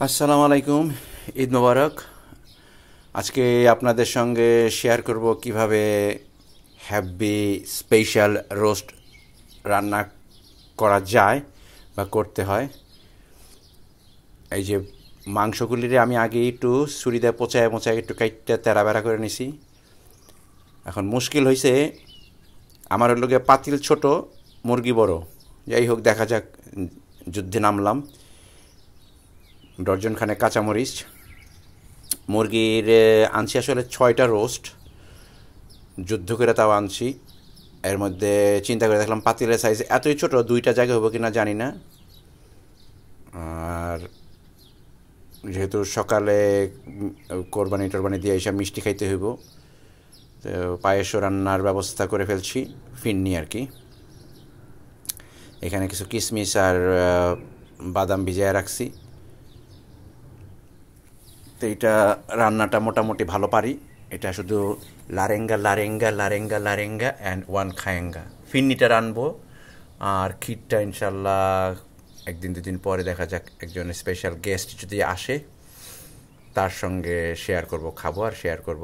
আসসালামু আলাইকুম। ঈদ মোবারক। আজকে আপনাদের সঙ্গে শেয়ার করব কিভাবে হ্যাপি স্পেশাল রোস্ট রান্না করা যায় বা করতে হয়। এই যে মাংসগুলিরে আমি আগে একটু ছুরি দিয়ে পচায় পচায় একটু কাইটটা তেরা বেড়া করে নিছি। এখন মুশকিল হয়েছে, আমার হলো গিয়ে পাতিল ছোট, মুরগি বড়। যাই হোক, দেখা যাক। যুদ্ধে নামলাম। ডর্জনখানে কাঁচামরিচ, মুরগির আনছি আসলে 6টা রোস্ট, যুদ্ধ করে তাও আনছি। এর মধ্যে চিন্তা করে দেখলাম পাতিলের সাইজ এতই ছোট, 2টা জায়গা হবে কিনা জানি না। আর যেহেতু সকালে কোরবানি টোরবানি দিয়ে এসব মিষ্টি খাইতে হইব, তো পায়েসও রান্নার ব্যবস্থা করে ফেলছি, ফিরনি আর কি। এখানে কিছু কিশমিশ আর বাদাম ভিজিয়ে রাখছি। তো এটা রান্নাটা মোটামুটি ভালো পারি। এটা শুধু লারেঙ্গা লারেঙ্গা লারেঙ্গা লারেঙ্গা অ্যান্ড ওয়ান খায়েঙ্গা। ফিন্নিটা রানবো, আর ক্ষীরটা ইনশাল্লাহ একদিন দুদিন পরে দেখা যাক, একজন স্পেশাল গেস্ট যদি আসে তার সঙ্গে শেয়ার করব, খাবো আর শেয়ার করব।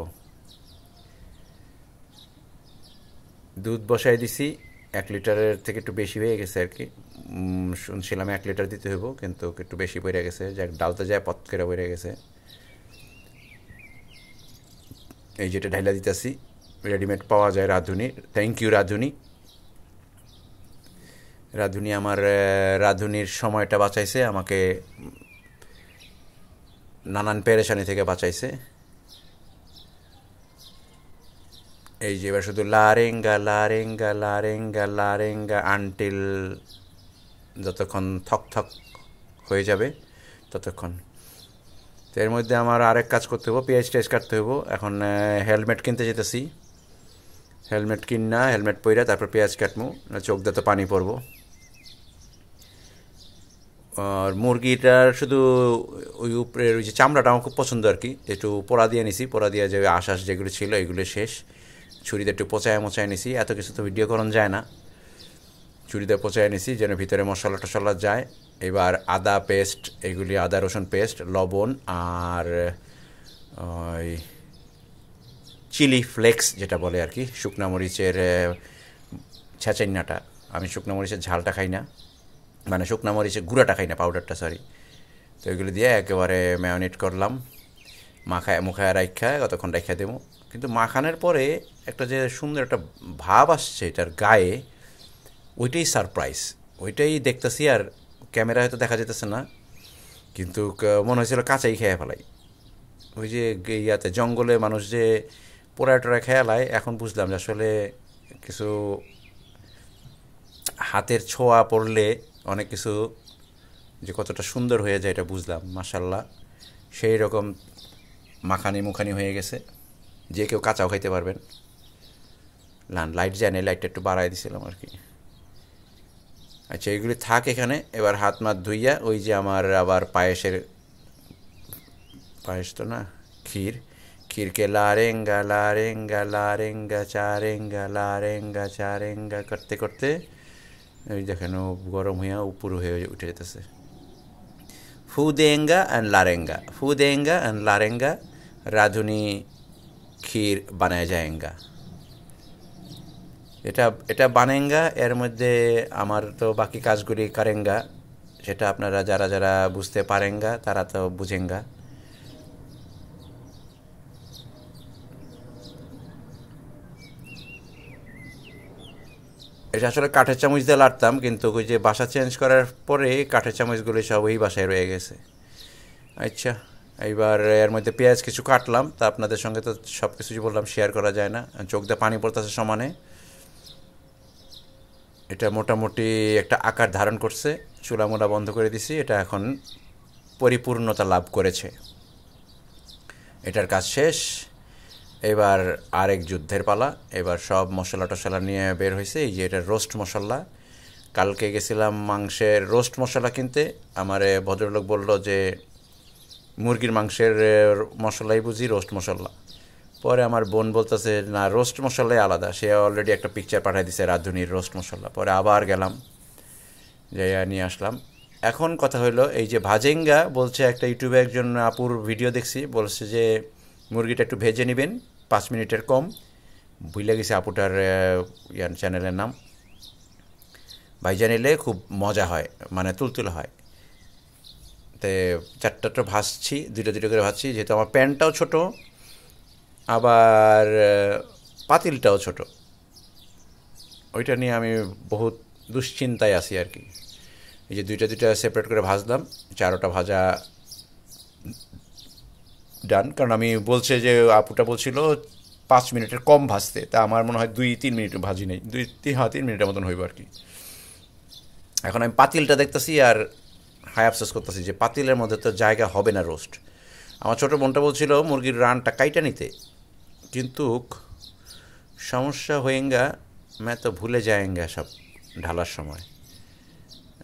দুধ বসাই দিছি, 1 লিটারের থেকে একটু বেশি হয়ে গেছে আর কি। শুনছিলাম 1 লিটার দিতে হইব, কিন্তু একটু বেশি পড়ে গেছে, যাক ডালতে যায় পথ করে পড়ে গেছে। এই যেটা ঢাইলা দিতেছি, রেডিমেড পাওয়া যায় রাঁধুনি। থ্যাংক ইউ রাঁধুনি। রাঁধুনি আমার রাঁধুনির সময়টা বাঁচাইছে, আমাকে নানান পেরেশানি থেকে বাঁচাইছে। এই যে এবার শুধু লারেঙ্গা লারেঙ্গা লারেঙ্গা লারেঙ্গা আনটিল যতক্ষণ থক থক হয়ে যাবে ততক্ষণ। তো এর মধ্যে আমার আরেক কাজ করতে হবো, পেঁয়াজ টেজ কাটতে হবো। এখন হেলমেট কিনতে যেতেছি, হেলমেট কিনা হেলমেট পইরা তারপর পেঁয়াজ কাটবো, চোখ দিয়ে তো পানি পড়বো। আর মুরগিটার শুধু ওই উপরের ওই যে চামড়াটা আমার খুব পছন্দ আর কি, একটু পোড়া দিয়ে নিছি। পোড়া দিয়ে যে আশ্বাস যেগুলো ছিল এগুলো শেষ। ছুরিতে একটু পচায় মোচায় নিছি, এত কিছু তো ভিডিও করানো যায় না। ছুরিতে পচায় নিছি যেন ভিতরে মশলা টশলা যায়। এবার আদা পেস্ট, এগুলি আদা রসুন পেস্ট, লবণ আর ওই চিলি ফ্লেক্স যেটা বলে আর কি, শুকনা মরিচের ছেঁচাইনাটা। আমি শুকনা মরিচের ঝালটা খাই না, মানে শুকনা মরিচের গুঁড়াটা খাই না, পাউডারটা সরি। তো এগুলো দিয়ে একেবারে ম্যারিনেট করলাম, মাখায় মুখায় রাইখায় কতক্ষণ রাইখা দেবো। কিন্তু মাখানোর পরে একটা যে সুন্দর একটা ভাব আসছে এটার গায়ে, ওইটাই সারপ্রাইজ। ওইটাই দেখতেছি, আর ক্যামেরা হয়তো দেখা যেতেছে না, কিন্তু মনে হয়েছিল কাঁচাই খেয়ে ফেলাই। ওই যে ইয়াতে জঙ্গলে মানুষ যে পোড়া টোড়া খেয়ালায়, এখন বুঝলাম যে আসলে কিছু হাতের ছোঁয়া পড়লে অনেক কিছু যে কতটা সুন্দর হয়ে যায় এটা বুঝলাম। মাশাল্লাহ, সেই রকম মাখানি মুখানি হয়ে গেছে, যে কেউ কাঁচাও খাইতে পারবেন। লাইট যায় না, লাইটটা একটু বাড়াই দিছিলাম আর কি। আচ্ছা, এগুলি থাক এখানে। এবার হাত মাত ধুইয়া ওই যে আমার আবার পায়েসের, পায়েস তো না, ক্ষীর, ক্ষীরকে লারেঙ্গা লারেঙ্গা লারেঙ্গা চারেঙ্গা লারেঙ্গা চারেঙ্গা করতে করতে ওই দেখেন ও গরম হইয়া উপর হয়ে উঠে যেতেছে। ফু দেঙ্গা অ্যান্ড লারেঙ্গা, ফু দেঙ্গা অ্যান্ড লারেঙ্গা, রাঁধুনি ক্ষীর বানায় যায়ঙ্গা। এটা এটা বানেঙ্গা। এর মধ্যে আমার তো বাকি কাজগুলি কারেঙ্গা, সেটা আপনারা যারা যারা বুঝতে পারেঙ্গা তারা তো বুঝেঙ্গা। এটা আসলে কাঠের চামচ দিয়ে লাড়তাম, কিন্তু ওই যে বাসা চেঞ্জ করার পরে কাঠের চামচগুলি সব ওই বাসায় রয়ে গেছে। আচ্ছা, এইবার এর মধ্যে পেঁয়াজ কিছু কাটলাম, তা আপনাদের সঙ্গে তো সব কিছুই বললাম, শেয়ার করা যায় না, চোখ দিয়ে পানি পড়তেছে সমানে। এটা মোটামুটি একটা আকার ধারণ করছে, চুলামুলা বন্ধ করে দিছি, এটা এখন পরিপূর্ণতা লাভ করেছে। এটার কাজ শেষ। এবার আরেক যুদ্ধের পালা। এবার সব মশলা টশলা নিয়ে বের হয়েছে। এই যে এটা রোস্ট মশলা, কালকে গেছিলাম মাংসের রোস্ট মশলা কিনতে। আমারে ভদ্রলোক বলল যে মুরগির মাংসের মশলাই বুঝি রোস্ট মশলা। পরে আমার বোন বলতেছে না, রোস্ট মশলাই আলাদা। সে অলরেডি একটা পিকচার পাঠিয়ে দিছে রাঁধুনির রোস্ট মশলা। পরে আবার গেলাম, যাইয়া নিয়ে আসলাম। এখন কথা হলো এই যে ভাজেঙ্গা বলছে, একটা ইউটিউবে একজন আপুর ভিডিও দেখছি, বলছে যে মুরগিটা একটু ভেজে নেবেন 5 মিনিটের কম। ভুলে গেছি আপুটার চ্যানেলের নাম। ভাইজা নিলে খুব মজা হয়, মানে তুলতুলে হয়। তো চারটা ভাজছি, দুটো করে ভাজছি, যেহেতু আমার প্যানটাও ছোট, আবার পাতিলটাও ছোট, ওইটা নিয়ে আমি বহুত দুশ্চিন্তায় আছি আর কি। এই যে দুইটা সেপারেট করে ভাজলাম, 4টা ভাজা ডান। কারণ আমি বলছে যে আপুটা বলছিল 5 মিনিটের কম ভাজতে, তা আমার মনে হয় 2-3 মিনিট ভাজি নেই, 3 মিনিটের মতন হইব আর কি। এখন আমি পাতিলটা দেখতেছি আর হাই আফসোস করতেছি যে পাতিলের মধ্যে তো জায়গা হবে না রোস্ট। আমার ছোটো বোনটা বলছিল মুরগির রানটা কাইটা নিতে, কিন্তু সমস্যা হয়েঙ্গা मैं তো ভুলে যায়েঙ্গা সব ঢালার সময়।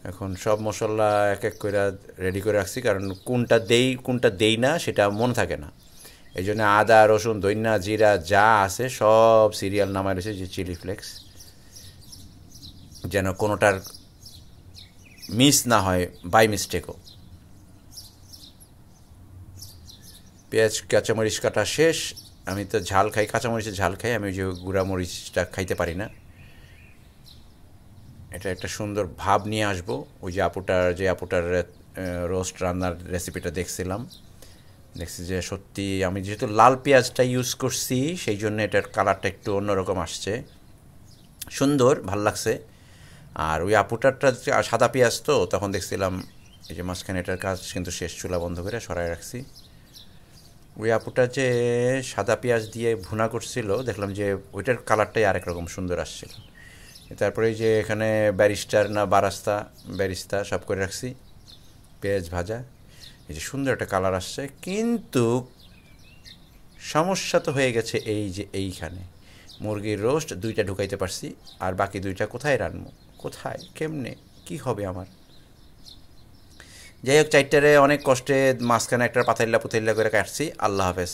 এখন সব মশলা এক এক করে রেডি করে রাখছি, কারণ কোনটা দেই না সেটা মনে থাকে না। এই জন্য আদা রসুন ধইনা জিরা যা আছে সব সিরিয়াল নামায় রয়েছে, যে চিলি ফ্লেক্স, যেন কোনোটার মিস না হয় বাই মিস্টেকও। পেঁয়াজ কাঁচামরিচ কাটা শেষ। আমি তো ঝাল খাই, কাঁচামরিচের ঝাল খাই, আমি ওই যে গুঁড়া মরিচটা খাইতে পারি না। এটা একটা সুন্দর ভাব নিয়ে আসবো। ওই যে আপুটার রোস্ট রান্নার রেসিপিটা দেখছি যে সত্যি, আমি যেহেতু লাল পেঁয়াজটা ইউজ করছি সেই জন্য এটার কালারটা একটু অন্যরকম আসছে, সুন্দর, ভাল লাগছে। আর ওই আপুটারটা সাদা পেঁয়াজ, তো তখন দেখছিলাম এই যে মাঝখানে এটার কাজ কিন্তু শেষ, চুলা বন্ধ করে সরাই রাখছি। ওই আপুটা যে সাদা পেঁয়াজ দিয়ে ভুনা করছিল, দেখলাম যে ওইটার কালারটাই আরেক রকম সুন্দর আসছিল। তারপরে যে এখানে ব্যারিস্তা সব করে রাখছি, পেঁয়াজ ভাজা, এই যে সুন্দর একটা কালার আসছে। কিন্তু সমস্যা তো হয়ে গেছে এই যে এইখানে মুরগির রোস্ট 2টা ঢুকাইতে পারছি, আর বাকি 2টা কোথায় রানবো, কোথায়, কেমনে, কি হবে আমার। যাই হোক, 4টারে অনেক কষ্টে মাঝখানে একটা পাতাইল্লা করে কাটছি। আল্লাহ হাফেজ।